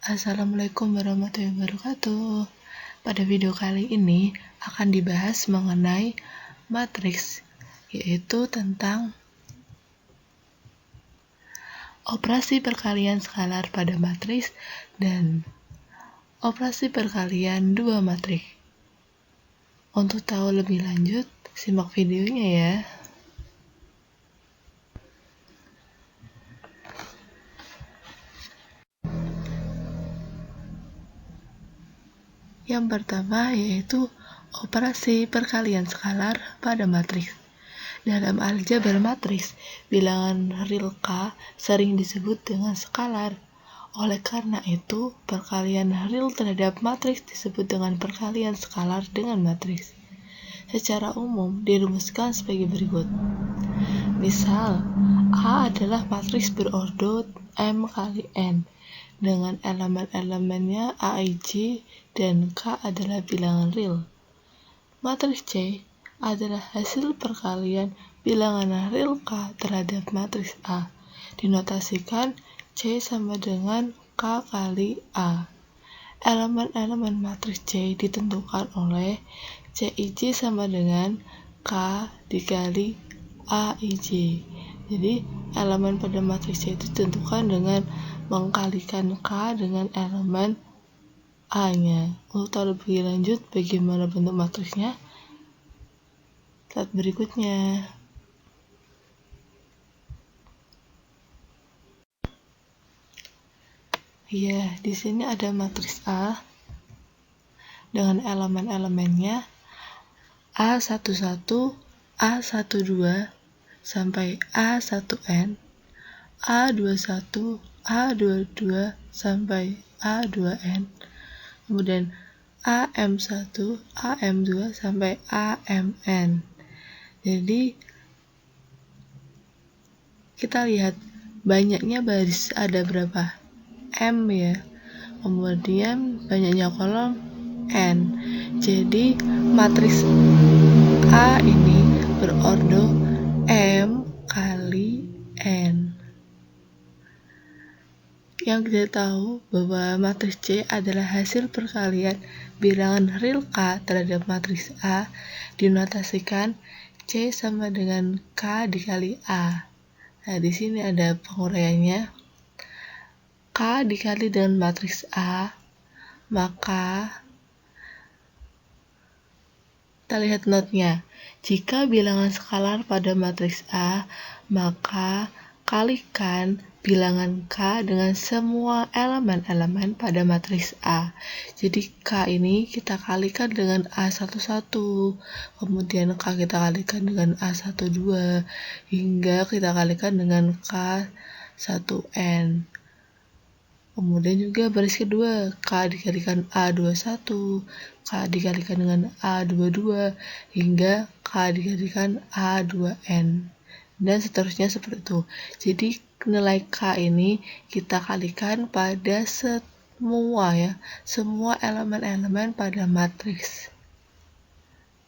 Assalamualaikum warahmatullahi wabarakatuh. Pada video kali ini akan dibahas mengenai matriks, yaitu tentang operasi perkalian skalar pada matriks dan operasi perkalian dua matriks. Untuk tahu lebih lanjut, simak videonya ya. Yang pertama yaitu operasi perkalian skalar pada matriks. Dalam aljabar matriks, bilangan real K sering disebut dengan skalar. Oleh karena itu, perkalian real terhadap matriks disebut dengan perkalian skalar dengan matriks. Secara umum dirumuskan sebagai berikut. Misal, A adalah matriks berordo M kali N dengan elemen-elemennya A, I, J, dan K adalah bilangan real. Matriks C adalah hasil perkalian bilangan real K terhadap matriks A. Dinotasikan C sama dengan K kali A. Elemen-elemen matriks C ditentukan oleh Cij sama dengan K dikali Aij. Jadi, elemen pada matriks C itu ditentukan dengan mengkalikan K dengan elemen A-nya. Untuk tahu lebih lanjut bagaimana bentuk matriksnya, slide berikutnya. Ya, di sini ada matriks A dengan elemen-elemennya A11, A12 sampai A1N, A21, A22 sampai A2N, kemudian AM1, AM2 sampai AMN. Jadi kita lihat banyaknya baris ada berapa? M ya. Kemudian banyaknya kolom N. Jadi matriks A ini berordo M kali N. Yang kita tahu bahwa matriks C adalah hasil perkalian bilangan real K terhadap matriks A, dinotasikan C sama dengan K dikali A. Nah, di sini ada penguraiannya. K dikali dengan matriks A, maka kita lihat notnya. Jika bilangan skalar pada matriks A, maka kalikan bilangan K dengan semua elemen-elemen pada matriks A. Jadi K ini kita kalikan dengan A11, kemudian K kita kalikan dengan A12, hingga kita kalikan dengan K1N. Kemudian juga baris kedua, K dikalikan A21, K dikalikan dengan A22, hingga K dikalikan A2N. Dan seterusnya seperti itu. Jadi nilai K ini kita kalikan pada semua elemen-elemen pada matriks.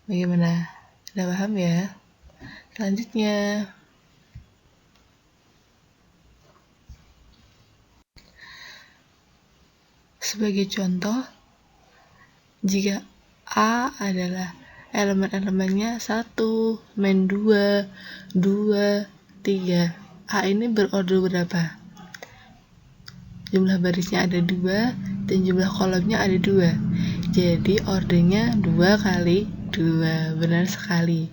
Bagaimana? Sudah paham ya? Selanjutnya, sebagai contoh, jika A adalah elemen-elemennya 1, min 2, 2, 3. A ini berordo berapa? Jumlah barisnya ada 2 dan jumlah kolomnya ada 2. Jadi ordernya 2 kali 2. Benar sekali.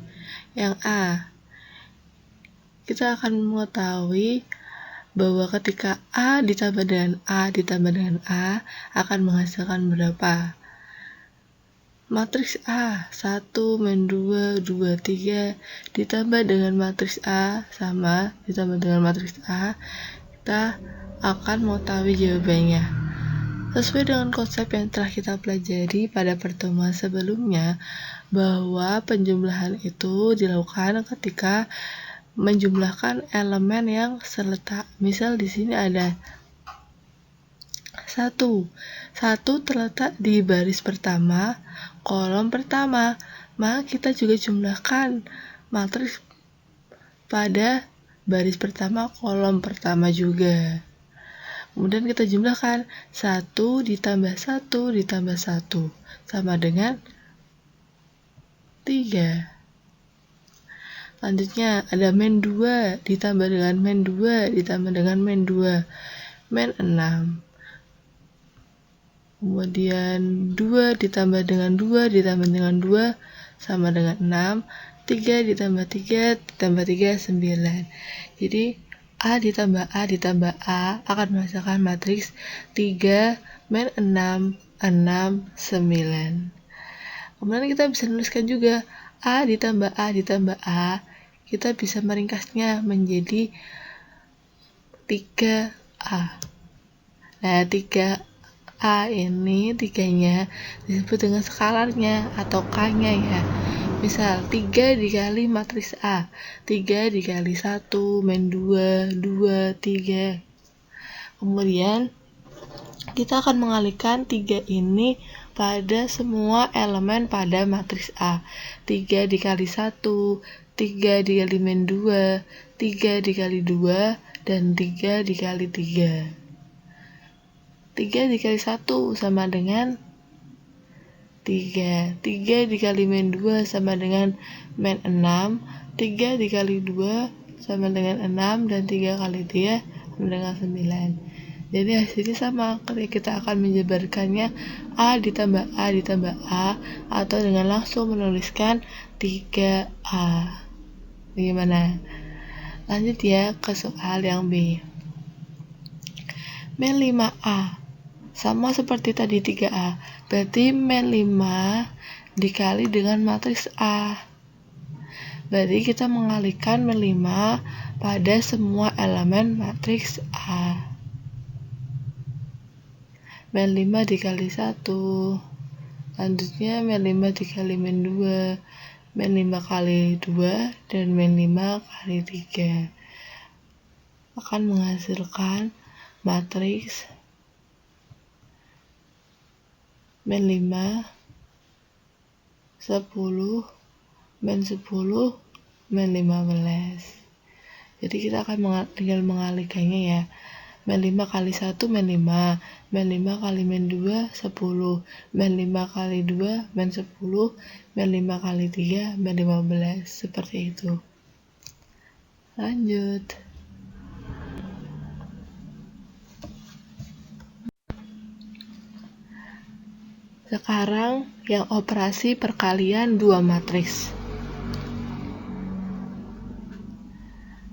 Yang A, kita akan mengetahui bahwa ketika A ditambah dengan A ditambah dengan A akan menghasilkan berapa? Matriks A 1, min 2, 2, 3 ditambah dengan matriks A sama ditambah dengan matriks A, kita akan mengetahui jawabannya. Sesuai dengan konsep yang telah kita pelajari pada pertemuan sebelumnya, bahwa penjumlahan itu dilakukan ketika menjumlahkan elemen yang seletak. Misal di sini ada 1 terletak di baris pertama, kolom pertama, maka kita juga jumlahkan matriks pada baris pertama, kolom pertama juga. Kemudian kita jumlahkan 1 ditambah 1 ditambah 1 sama dengan 3. Selanjutnya ada min 2 ditambah dengan min 2 ditambah dengan min 2, min 6. Kemudian 2 ditambah dengan 2 ditambah dengan 2 sama dengan 6. 3 ditambah 3 ditambah 3, 9. Jadi A ditambah A akan menghasilkan matriks 3, min 6, 6, 9. Kemudian kita bisa menuliskan juga A ditambah A, kita bisa meringkasnya menjadi 3A. Nah, 3A ini 3-nya disebut dengan skalarnya atau K-nya ya. Misal 3 dikali matriks A, 3 dikali 1, min 2, 2, 3. Kemudian kita akan mengalihkan 3 ini pada semua elemen pada matriks A. 3 dikali 1, 3 dikali min 2, 3 dikali 2, dan 3 dikali 3. 3 dikali 1 sama dengan 3. 3 dikali min 2 sama dengan min 6. 3 dikali 2 sama dengan 6, dan 3 kali 3 sama dengan 9. Jadi hasilnya sama, kita akan menjabarkannya A ditambah A atau dengan langsung menuliskan 3A. Bagaimana? Lanjut ya ke soal yang B. Min 5A sama seperti tadi 3A, berarti min 5 dikali dengan matriks A. Berarti kita mengalihkan min 5 pada semua elemen matriks A. Min 5 dikali 1, selanjutnya min 5 dikali min 2, min 5 kali 2, dan min 5 kali 3 akan menghasilkan matriks min 5, 10, min 10, min 15. Jadi kita akan tinggal mengalihkannya ya. Min 5 kali 1 min 5, min 5 kali min 2 10, min 5 kali 2 min 10, min 5 kali 3 min 15. Seperti itu. Lanjut. Sekarang yang operasi perkalian dua matriks.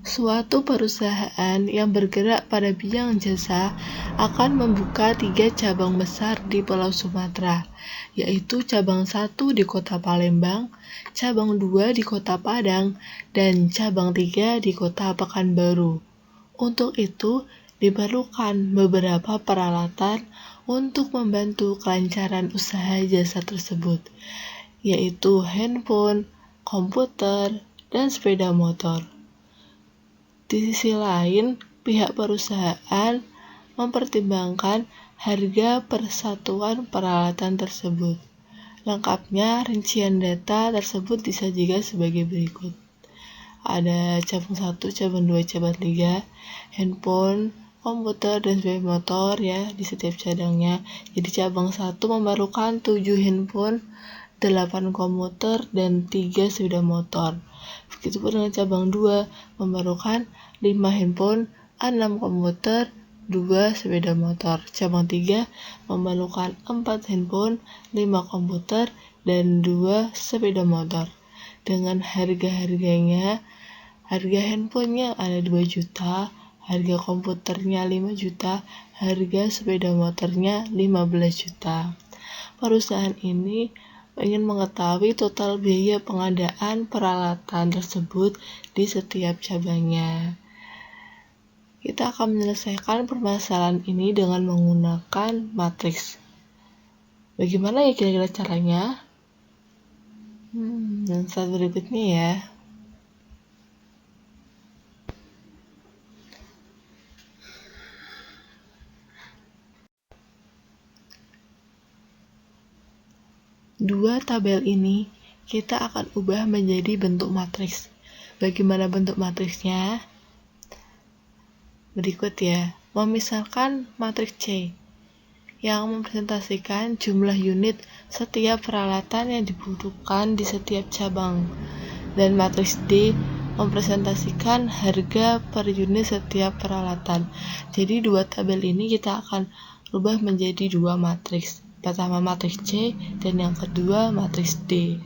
Suatu perusahaan yang bergerak pada bidang jasa akan membuka 3 cabang besar di Pulau Sumatera, yaitu cabang 1 di Kota Palembang, cabang 2 di Kota Padang, dan cabang 3 di Kota Pekanbaru. Untuk itu, diperlukan beberapa peralatan untuk membantu kelancaran usaha jasa tersebut, yaitu handphone, komputer, dan sepeda motor. Di sisi lain, pihak perusahaan mempertimbangkan harga persatuan peralatan tersebut. Lengkapnya, rincian data tersebut disajikan sebagai berikut. Ada cabang 1, cabang 2, cabang 3, handphone, komputer, dan sepeda motor ya di setiap cabangnya. Jadi cabang 1 memerlukan 7 handphone, 8 komputer, dan 3 sepeda motor. Begitupun dengan cabang 2 memerlukan 5 handphone, 6 komputer, 2 sepeda motor. Cabang 3 memerlukan 4 handphone, 5 komputer, dan 2 sepeda motor. Dengan harga-harganya, harga handphonenya ada 2 juta, harga komputernya 5 juta, harga sepeda motornya 15 juta. Perusahaan ini ingin mengetahui total biaya pengadaan peralatan tersebut di setiap cabangnya. Kita akan menyelesaikan permasalahan ini dengan menggunakan matriks. Bagaimana ya kira-kira caranya? Slide berikutnya ya. Dua tabel ini kita akan ubah menjadi bentuk matriks. Bagaimana bentuk matriksnya? Berikut ya. Memisahkan matriks C yang mempresentasikan jumlah unit setiap peralatan yang dibutuhkan di setiap cabang, dan matriks D mempresentasikan harga per unit setiap peralatan. Jadi dua tabel ini kita akan rubah menjadi dua matriks. Pertama matriks C dan yang kedua matriks D.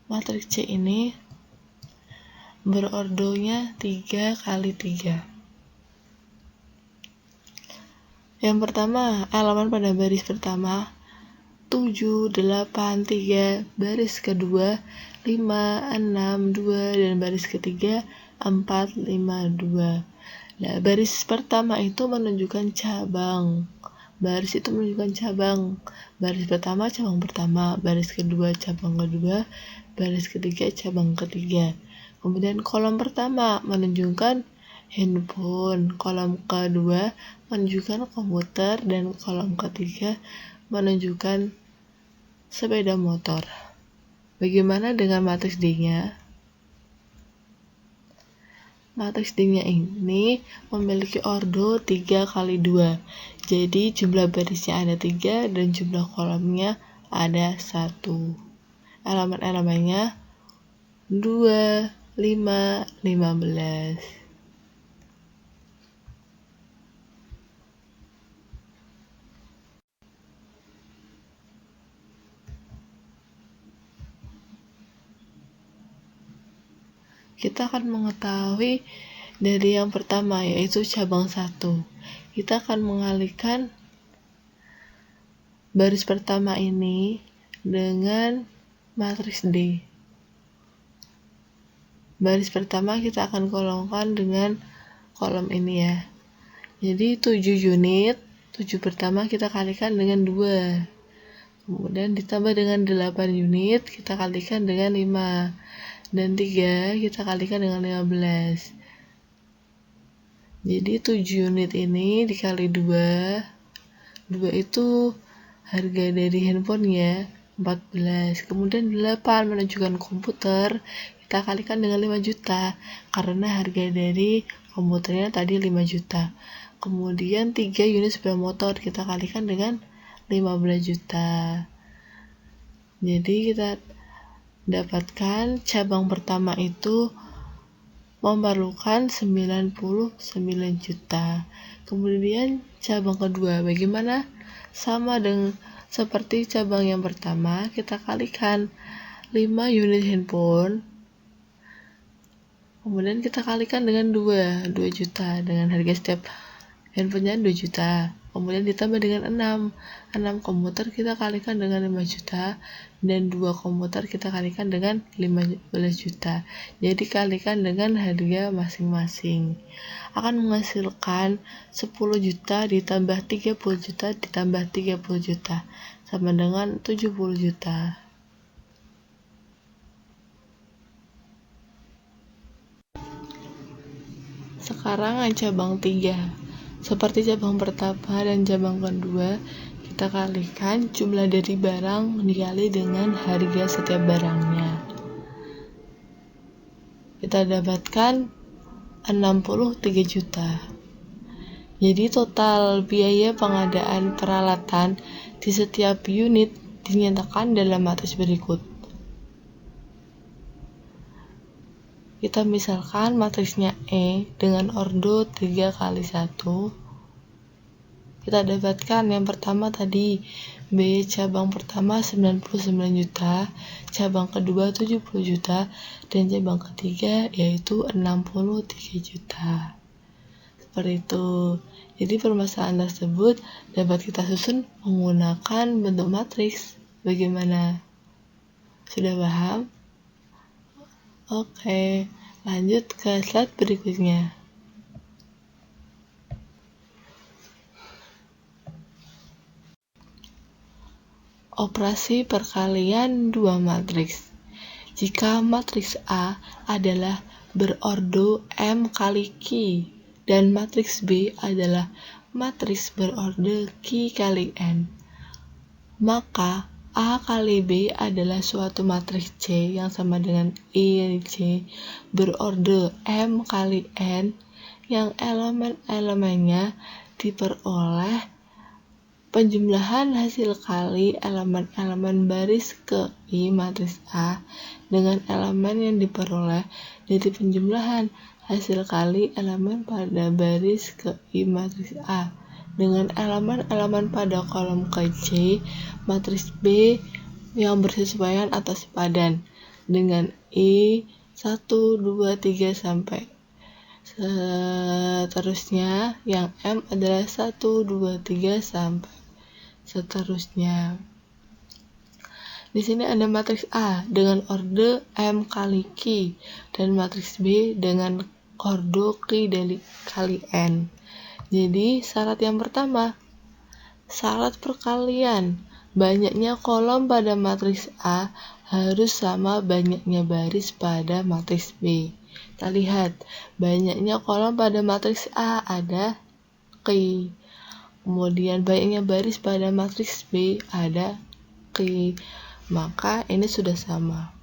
Matriks C ini berordonya 3 kali 3. Yang pertama, elemen pada baris pertama 7, 8, 3, baris kedua 5, 6, 2, dan baris ketiga 4, 5, 2. Nah, baris pertama itu menunjukkan cabang. Baris itu menunjukkan cabang. Baris pertama cabang pertama, baris kedua cabang kedua, baris ketiga cabang ketiga. Kemudian kolom pertama menunjukkan handphone, kolom kedua menunjukkan komputer, dan kolom ketiga menunjukkan sepeda motor. Bagaimana dengan matriks D-nya? Matriks D-nya ini memiliki ordo 3 kali 2. Jadi jumlah barisnya ada 3 dan jumlah kolomnya ada 1. Elemen-elemennya 2, 5, 15. Kita akan mengetahui dari yang pertama, yaitu cabang 1. Kita akan mengalihkan baris pertama ini dengan matriks D. Baris pertama kita akan kolomkan dengan kolom ini ya. Jadi 7 unit, 7 pertama kita kalikan dengan 2. Kemudian ditambah dengan 8 unit, kita kalikan dengan 5. Dan 3 kita kalikan dengan 15. Jadi 7 unit ini dikali 2. 2 itu harga dari handphone ya, 14. Kemudian 8 menunjukkan komputer, kita kalikan dengan 5 juta karena harga dari komputernya tadi 5 juta. Kemudian 3 unit sepeda motor kita kalikan dengan 15 juta. Jadi kita dapatkan cabang pertama itu memerlukan 99 juta. Kemudian cabang kedua bagaimana? Sama dengan seperti cabang yang pertama, kita kalikan 5 unit handphone. Kemudian kita kalikan dengan 2 juta, dengan harga setiap handphonenya 2 juta. Kemudian ditambah dengan 6 komputer kita kalikan dengan 5 juta, dan 2 komputer kita kalikan dengan 15 juta. Jadi kalikan dengan harga masing-masing. Akan menghasilkan 10 juta ditambah 30 juta ditambah 30 juta sama dengan 70 juta. Sekarang cabang 3. Seperti cabang pertama dan cabang kedua, kita kalikan jumlah dari barang dikali dengan harga setiap barangnya. Kita dapatkan 63 juta. Jadi total biaya pengadaan peralatan di setiap unit dinyatakan dalam matriks berikut. Kita misalkan matriksnya E dengan ordo 3 kali 1. Kita dapatkan yang pertama tadi B, cabang pertama 99 juta, cabang kedua 70 juta, dan cabang ketiga yaitu 63 juta. Seperti itu. Jadi permasalahan tersebut dapat kita susun menggunakan bentuk matriks. Bagaimana? Sudah paham? Oke, lanjut ke slide berikutnya. Operasi perkalian dua matriks. Jika matriks A adalah berordo M kali Q dan matriks B adalah matriks berordo Q kali N, maka A kali B adalah suatu matriks C yang sama dengan I C berorde M kali N yang elemen-elemennya diperoleh penjumlahan hasil kali elemen-elemen baris ke I matriks A dengan elemen yang diperoleh dari penjumlahan hasil kali elemen pada baris ke I matriks A dengan elemen-elemen pada kolom ke C matriks B yang bersesuaian atau sepadan dengan I 1, 2, 3 sampai seterusnya yang M adalah 1, 2, 3 sampai seterusnya. Di sini ada matriks A dengan orde M kali Q dan matriks B dengan orde Q kali N. Jadi syarat yang pertama, syarat perkalian banyaknya kolom pada matriks A harus sama banyaknya baris pada matriks B. Kita lihat, banyaknya kolom pada matriks A ada Q. Kemudian banyaknya baris pada matriks B ada Q. Maka ini sudah sama.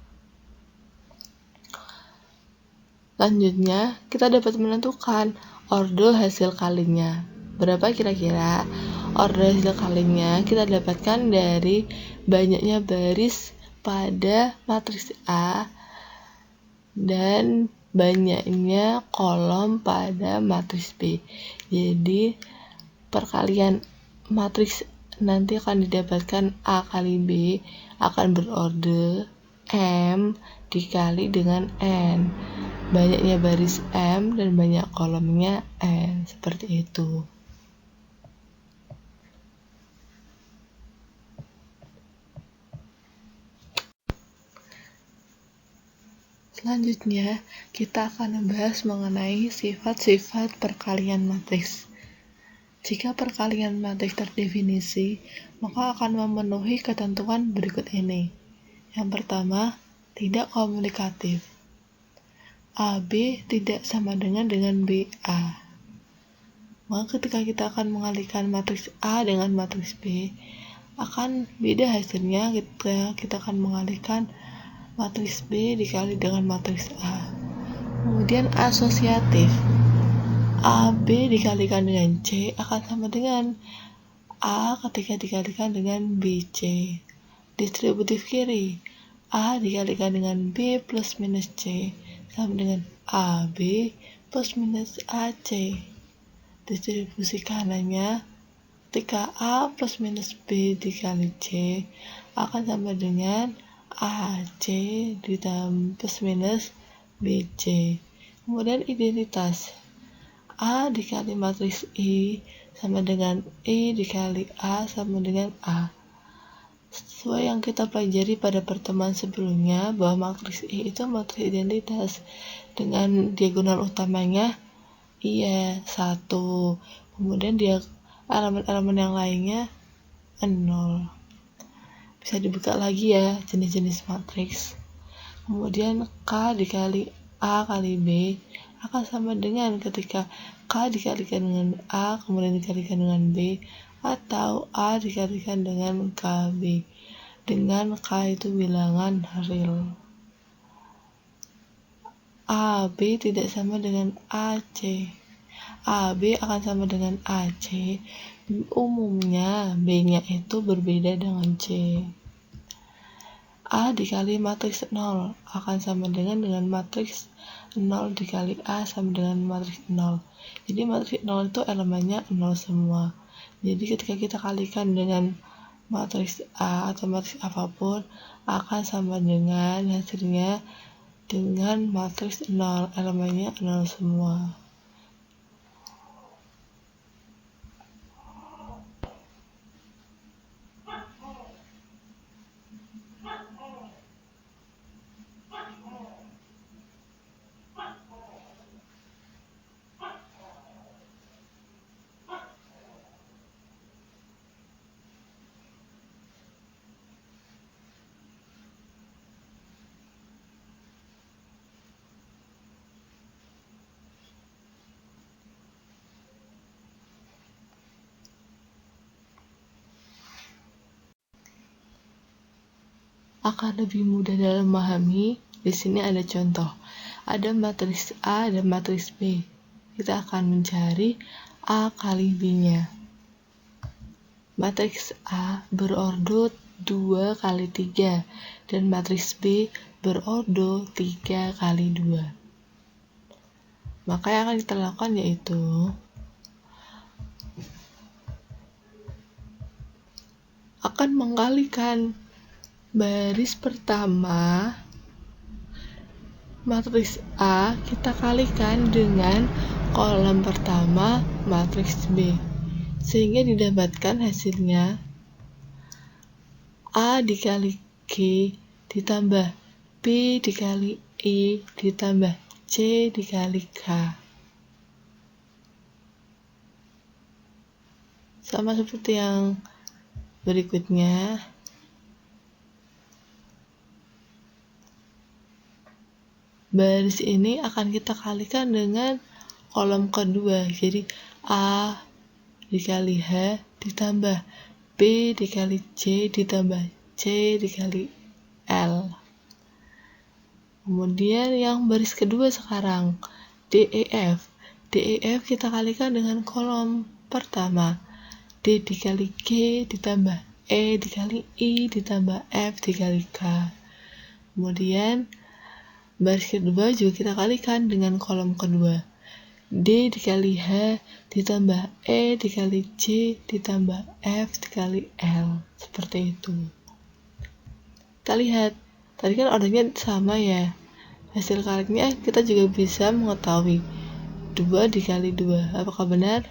Selanjutnya, kita dapat menentukan orde hasil kalinya. Berapa kira-kira? Orde hasil kalinya kita dapatkan dari banyaknya baris pada matriks A dan banyaknya kolom pada matriks B. Jadi perkalian matriks nanti akan didapatkan A kali B akan berorde M dikali dengan N. Banyaknya baris M dan banyak kolomnya N. Seperti itu. Selanjutnya, kita akan membahas mengenai sifat-sifat perkalian matriks. Jika perkalian matriks terdefinisi, maka akan memenuhi ketentuan berikut ini. Yang pertama, tidak komunikatif. AB tidak sama dengan BA. Maka ketika kita akan mengalihkan matriks A dengan matriks B, akan beda hasilnya ketika kita akan mengalihkan matriks B dikali dengan matriks A. Kemudian asosiatif. AB dikalikan dengan C akan sama dengan A ketika dikalikan dengan BC. Distributif kiri, A dikalikan dengan B plus minus C sama dengan AB plus minus AC. Distribusi kanannya, ketika A plus minus B dikali C akan sama dengan AC ditambah plus minus BC. Kemudian identitas, A dikali matriks I sama dengan I dikali A sama dengan A. Sesuai yang kita pelajari pada pertemuan sebelumnya bahwa matriks I itu matriks identitas dengan diagonal utamanya I 1. Kemudian dia elemen-elemen yang lainnya 0. Bisa dibuka lagi ya jenis-jenis matriks. Kemudian K dikali A kali B akan sama dengan ketika K dikalikan dengan A kemudian dikalikan dengan B atau A dikalikan dengan KB dengan K itu bilangan real. AB tidak sama dengan AC. AB akan sama dengan AC. Umumnya B-nya itu berbeda dengan C. A dikali matriks 0 akan sama dengan matriks 0 dikali A sama dengan matriks 0. Jadi matriks 0 itu elemennya 0 semua. Jadi ketika kita kalikan dengan matriks A atau matriks apapun akan sama dengan hasilnya dengan matriks 0, elemennya 0 semua. akan lebih mudah dalam memahami, di sini ada contoh. Ada matriks A dan matriks B. Kita akan mencari A kali B-nya. Matriks A berordo 2 kali 3 dan matriks B berordo 3 kali 2. Maka yang akan kita lakukan yaitu akan mengkalikan baris pertama matriks A kita kalikan dengan kolom pertama matriks B, sehingga didapatkan hasilnya A dikali G ditambah B dikali E ditambah C dikali K. Sama seperti yang berikutnya. Baris ini akan kita kalikan dengan kolom kedua. Jadi A dikali H ditambah B dikali C ditambah C dikali L. Kemudian yang baris kedua sekarang DEF. DEF kita kalikan dengan kolom pertama. D dikali G ditambah E dikali I ditambah F dikali K. Kemudian baris kedua juga kita kalikan dengan kolom kedua. D dikali H ditambah E dikali C ditambah F dikali L. Seperti itu. Kita lihat, tadi kan ordernya sama ya. Hasil kaliknya kita juga bisa mengetahui 2 dikali 2. Apakah benar?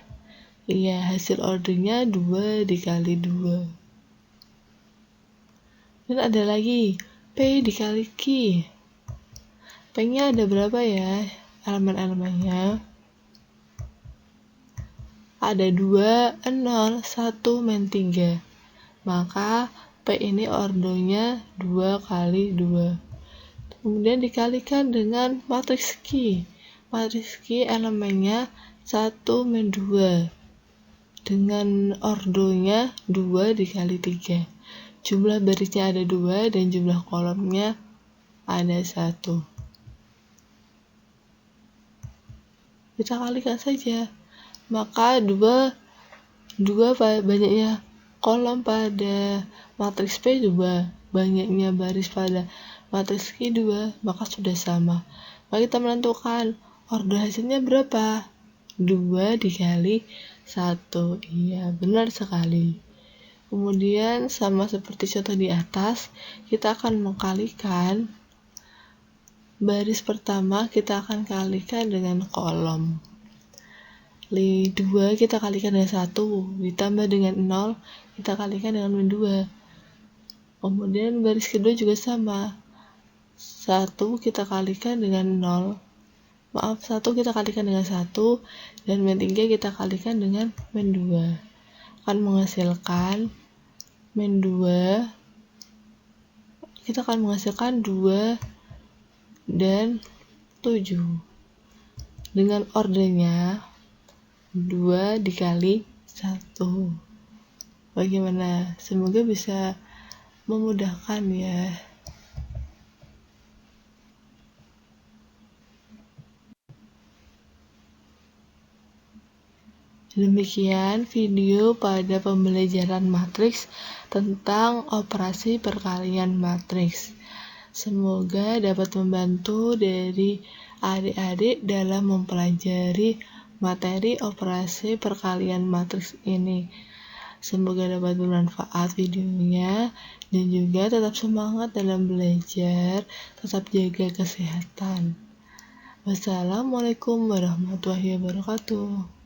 Iya, hasil ordernya 2 dikali 2. Dan ada lagi P dikali Q. P-nya ada berapa ya elemen-elemennya? Ada 2, 0, 1, 3. Maka P ini ordonya 2 kali 2. Kemudian dikalikan dengan matriks Q. Matriks Q elemennya 1, 2. Dengan ordonya 2 dikali 3. Jumlah barisnya ada 2 dan jumlah kolomnya ada 1. Kita kalikan saja, maka 2 banyaknya kolom pada matriks P 2, banyaknya baris pada matriks Q 2, maka sudah sama. Maka kita menentukan order hasilnya berapa? 2 dikali 1. Iya, benar sekali. Kemudian sama seperti contoh di atas, kita akan mengkalikan baris pertama, kita akan kalikan dengan kolom. 2 kita kalikan dengan 1, ditambah dengan 0, kita kalikan dengan 2. Kemudian baris kedua juga sama. 1 kita kalikan dengan 0. 1 kita kalikan dengan 1, dan 3 kita kalikan dengan 2. Akan menghasilkan 2. Kita akan menghasilkan 2 dan 7 dengan ordernya 2 dikali 1. Bagaimana? Semoga bisa memudahkan ya. Demikian video pada pembelajaran matriks tentang operasi perkalian matriks. Semoga dapat membantu dari adik-adik dalam mempelajari materi operasi perkalian matriks ini. Semoga dapat bermanfaat videonya dan juga tetap semangat dalam belajar, tetap jaga kesehatan. Wassalamualaikum warahmatullahi wabarakatuh.